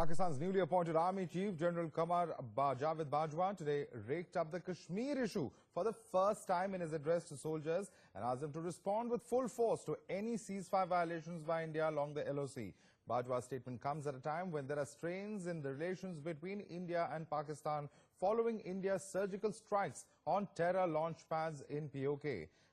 Pakistan's newly appointed Army Chief General Qamar Javed Bajwa today raked up the Kashmir issue for the first time in his address to soldiers and asked them to respond with full force to any ceasefire violations by India along the LOC. Bajwa's statement comes at a time when there are strains in the relations between India and Pakistan following India's surgical strikes on terror launch pads in POK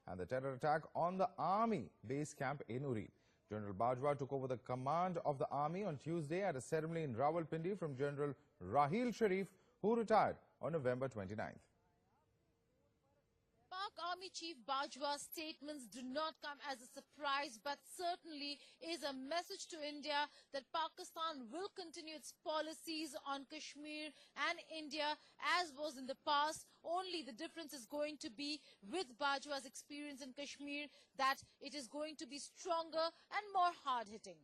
and the terror attack on the Army base camp in Uri. General Bajwa took over the command of the army on Tuesday at a ceremony in Rawalpindi from General Raheel Sharif, who retired on November 29th. Pak Army Chief Bajwa's statements do not come as a surprise, but certainly is a message to India that Pakistan will continue its policies on Kashmir and India as was in the past. Only the difference is going to be with Bajwa's experience in Kashmir that it is going to be stronger and more hard-hitting.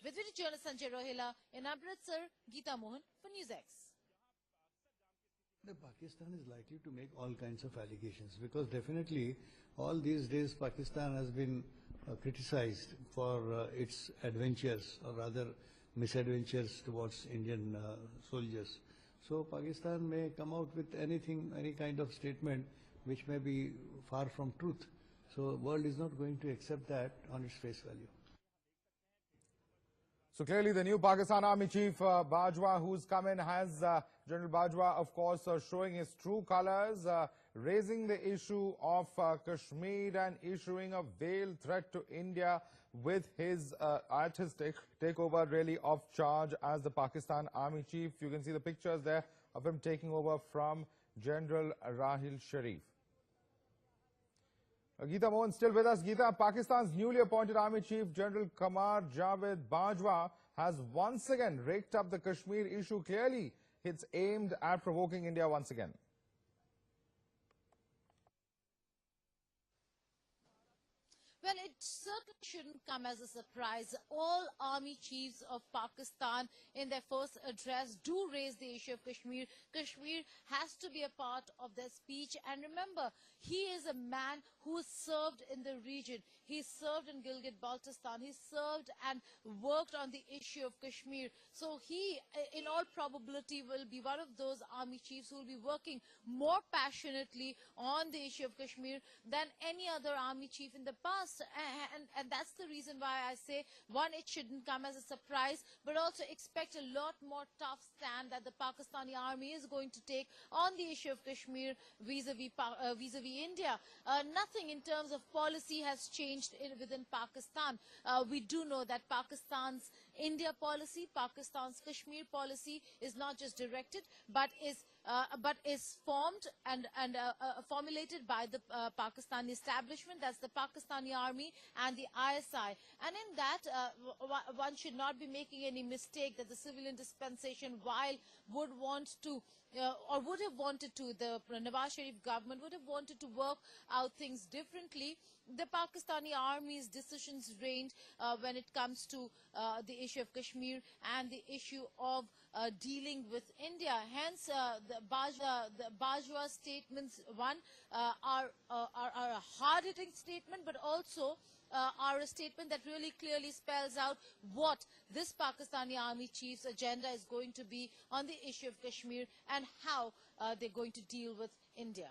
With video journalist Sanjay Rohela in Amritsar, Geeta Mohan for NewsX. Pakistan is likely to make all kinds of allegations because definitely all these days Pakistan has been criticized for its adventures or rather misadventures towards Indian soldiers. So Pakistan may come out with anything, any kind of statement which may be far from truth. So the world is not going to accept that on its face value. So clearly the new Pakistan Army Chief Bajwa who's come in has General Bajwa of course showing his true colors, raising the issue of Kashmir and issuing a veiled threat to India with his at his takeover really of charge as the Pakistan Army Chief. You can see the pictures there of him taking over from General Raheel Sharif. Geeta Mohan still with us. Geeta, Pakistan's newly appointed Army Chief General Qamar Javed Bajwa has once again raked up the Kashmir issue. Clearly, it's aimed at provoking India once again. Well, it certainly shouldn't come as a surprise. All army chiefs of Pakistan in their first address do raise the issue of Kashmir. Kashmir has to be a part of their speech. And remember, he is a man who served in the region. He served in Gilgit-Baltistan. He served and worked on the issue of Kashmir. So he, in all probability, will be one of those army chiefs who will be working more passionately on the issue of Kashmir than any other army chief in the past. And that's the reason why I say, one, it shouldn't come as a surprise, but also expect a lot more tough stand that the Pakistani army is going to take on the issue of Kashmir vis-a-vis India. Nothing in terms of policy has changed within Pakistan. We do know that Pakistan's India policy, Pakistan's Kashmir policy is not just directed, but is formed and formulated by the Pakistani establishment. That's the Pakistani army and the ISI. And in that, one should not be making any mistake that the civilian dispensation, while would want to or would have wanted to, the Nawaz Sharif government would have wanted to work out things differently. The Pakistani army's decisions reigned when it comes to the issue of Kashmir and the issue of dealing with India. Hence, the Bajwa statements, one, are a hard-hitting statement, but also are a statement that really clearly spells out what this Pakistani army chief's agenda is going to be on the issue of Kashmir and how they're going to deal with India.